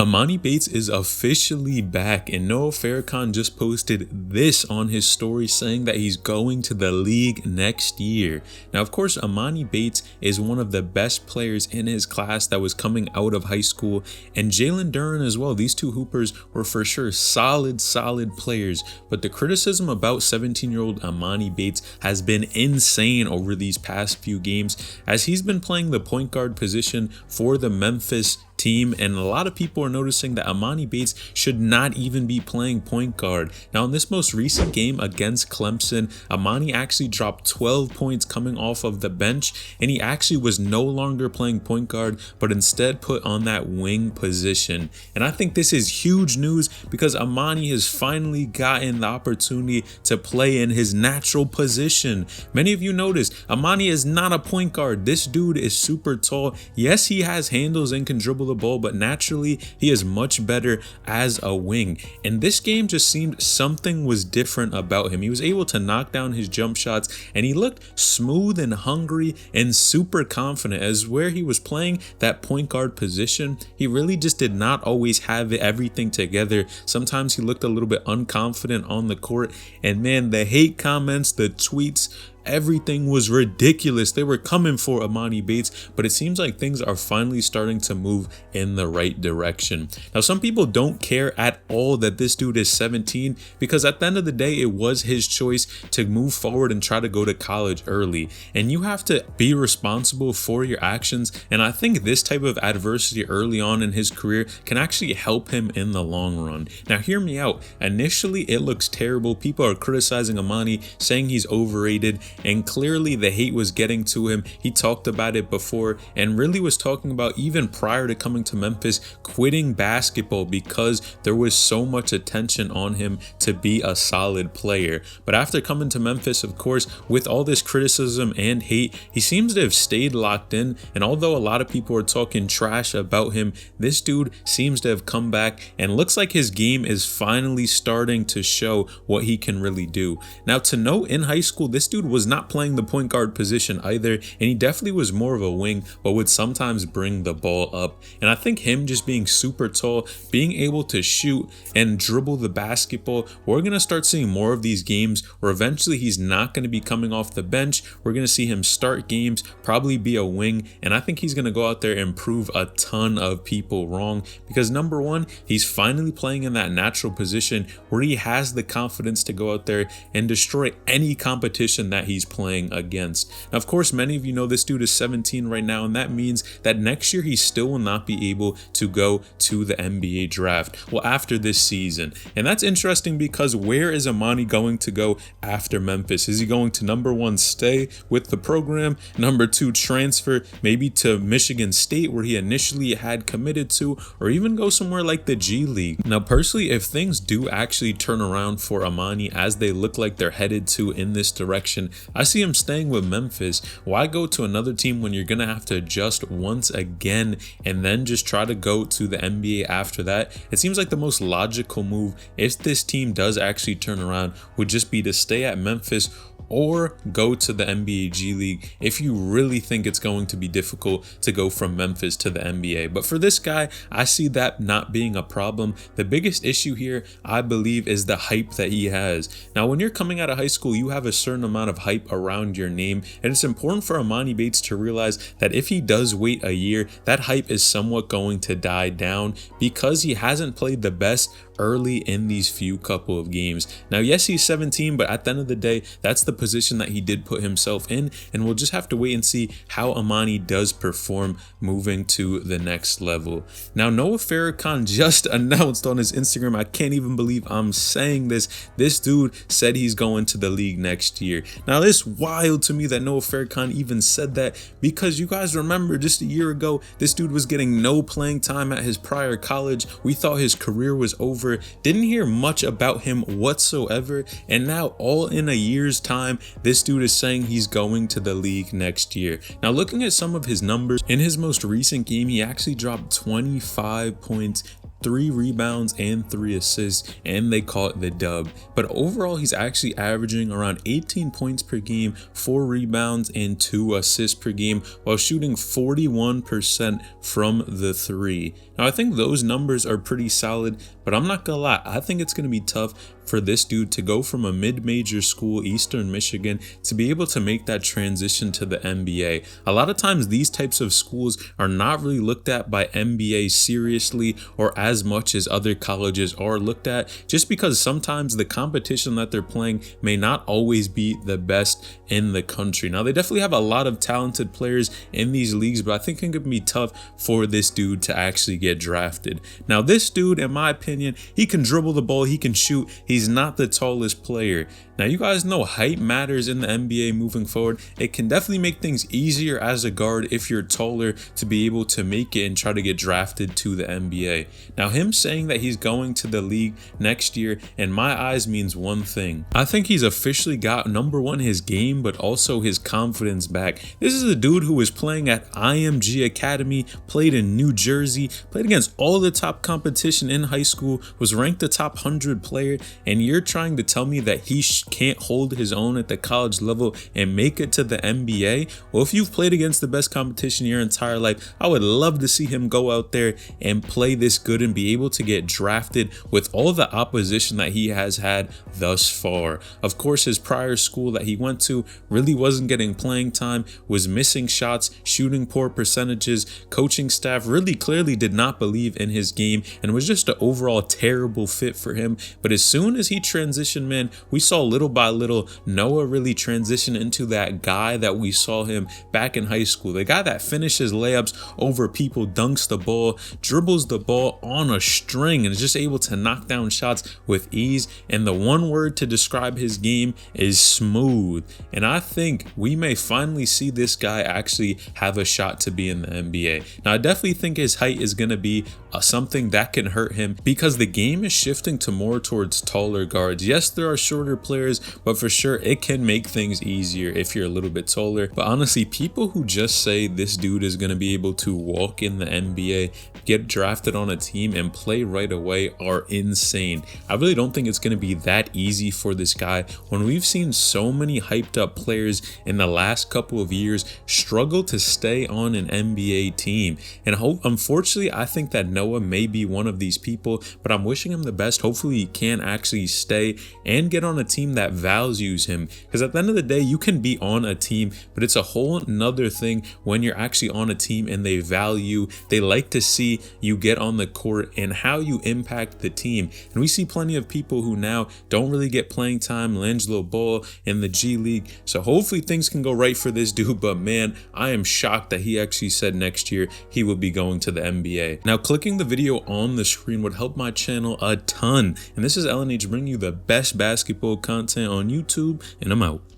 Emoni Bates is officially back, and Noah Farrakhan just posted this on his story saying that he's going to the league next year. Now, of course, Emoni Bates is one of the best players in his class that was coming out of high school, and Jalen Duren as well. These two hoopers were for sure solid players, but the criticism about 17-year-old Emoni Bates has been insane over these past few games, as he's been playing the point guard position for the Memphis team, and a lot of people are noticing that Emoni Bates should not even be playing point guard. Now, in this most recent game against Clemson, Emoni actually dropped 12 points coming off of the bench, and he actually was no longer playing point guard, but instead put on that wing position. And I think this is huge news because Emoni has finally gotten the opportunity to play in his natural position. Many of you noticed Emoni is not a point guard. This dude is super tall. Yes, he has handles and can dribble the ball, but naturally he is much better as a wing. And this game just seemed something was different about him. He was able to knock down his jump shots, and he looked smooth and hungry and super confident, as where he was playing that point guard position, he really just did not always have everything together. Sometimes he looked a little bit unconfident on the court, and man, the hate comments, the tweets, everything was ridiculous. They were coming for Emoni Bates, but it seems like things are finally starting to move in the right direction. Now, some people don't care at all that this dude is 17, because at the end of the day, it was his choice to move forward and try to go to college early. And you have to be responsible for your actions. And I think this type of adversity early on in his career can actually help him in the long run. Now, hear me out. Initially, it looks terrible. People are criticizing Emoni, saying he's overrated, and clearly the hate was getting to him. He talked about it before and really was talking about, even prior to coming to Memphis, quitting basketball because there was so much attention on him to be a solid player. But after coming to Memphis, of course, with all this criticism and hate, he seems to have stayed locked in. And although a lot of people are talking trash about him, this dude seems to have come back and looks like his game is finally starting to show what he can really do. Now, to note, in high school, this dude was not playing the point guard position either, and he definitely was more of a wing, but would sometimes bring the ball up. And I think him just being super tall, being able to shoot and dribble the basketball, we're going to start seeing more of these games where eventually he's not going to be coming off the bench. We're going to see him start games, probably be a wing, and I think he's going to go out there and prove a ton of people wrong, because number one, he's finally playing in that natural position where he has the confidence to go out there and destroy any competition that he's playing against. Now, of course, many of you know this dude is 17 right now, and that means that next year he still will not be able to go to the NBA draft. Well, after this season. And that's interesting, because where is Emoni going to go after Memphis? Is he going to, number one, stay with the program, number two, transfer maybe to Michigan State, where he initially had committed to, or even go somewhere like the G League? Now, personally, if things do actually turn around for Emoni, as they look like they're headed to in this direction, I see him staying with Memphis. Why go to another team when you're gonna have to adjust once again and then just try to go to the NBA after that? It seems like the most logical move, if this team does actually turn around, would just be to stay at Memphis or go to the NBA G League if you really think it's going to be difficult to go from Memphis to the NBA. But for this guy, I see that not being a problem. The biggest issue here, I believe, is the hype that he has. Now, when you're coming out of high school, you have a certain amount of hype around your name, and it's important for Emoni Bates to realize that if he does wait a year, that hype is somewhat going to die down, because he hasn't played the best early in these few couple of games. Now, yes, he's 17, but at the end of the day, that's the position that he did put himself in, and we'll just have to wait and see how Emoni does perform moving to the next level. Now, Noah Farrakhan just announced on his Instagram, I can't even believe I'm saying this dude said he's going to the league next year. Now, it's wild to me that Noah Farrakhan even said that, because you guys remember just a year ago, this dude was getting no playing time at his prior college. We thought his career was over, didn't hear much about him whatsoever, and now all in a year's time, this dude is saying he's going to the league next year. Now, looking at some of his numbers, in his most recent game, he actually dropped 25 points, 3 rebounds and 3 assists, and they call it the dub. But overall, he's actually averaging around 18 points per game, 4 rebounds and 2 assists per game, while shooting 41% from the 3. Now, Now, I think those numbers are pretty solid, but I'm not gonna lie, I think it's gonna be tough for this dude to go from a mid-major school, Eastern Michigan, to be able to make that transition to the NBA. A lot of times these types of schools are not really looked at by NBA seriously or as much as other colleges are looked at, just because sometimes the competition that they're playing may not always be the best in the country. Now, they definitely have a lot of talented players in these leagues, but I think it could be tough for this dude to actually get drafted. Now, this dude, in my opinion, he can dribble the ball, he can shoot, he's not the tallest player. Now, you guys know height matters in the NBA moving forward. It can definitely make things easier as a guard if you're taller to be able to make it and try to get drafted to the NBA. Now, him saying that he's going to the league next year, in my eyes, means one thing. I think he's officially got, number one, his game, but also his confidence back. This is a dude who was playing at IMG Academy, played in New Jersey, played against all the top competition in high school, was ranked a top 100 player, and you're trying to tell me that he can't hold his own at the college level and make it to the NBA? Well, if you've played against the best competition your entire life, I would love to see him go out there and play this good and be able to get drafted with all the opposition that he has had thus far. Of course, his prior school that he went to really wasn't getting playing time, was missing shots, shooting poor percentages, coaching staff really clearly did not believe in his game and was just an overall terrible fit for him. But as soon as he transitioned, man, we saw little by little Noah really transition into that guy that we saw him back in high school. The guy that finishes layups over people, dunks the ball, dribbles the ball on a string, and is just able to knock down shots with ease. And the one word to describe his game is smooth. And I think we may finally see this guy actually have a shot to be in the NBA. Now, I definitely think his height is going to be something that can hurt him because the game is shifting to more towards taller guards. Yes, there are shorter players, but for sure it can make things easier if you're a little bit taller. But honestly, people who just say this dude is going to be able to walk in the NBA, get drafted on a team, and play right away are insane. I really don't think it's going to be that easy for this guy when we've seen so many hyped up players in the last couple of years struggle to stay on an NBA team. And unfortunately, I think that Noah may be one of these people, but I'm wishing him the best. Hopefully he can actually stay and get on a team that values him, because at the end of the day, you can be on a team, but it's a whole nother thing when you're actually on a team and they like to see you get on the court and how you impact the team. And we see plenty of people who now don't really get playing time, Langelo Ball in the G League. So hopefully things can go right for this dude, but man, I am shocked that he actually said next year he will be going to the NBA. Now, clicking the video on the screen would help my channel a ton. And this is LNH bringing you the best basketball content on YouTube, and I'm out.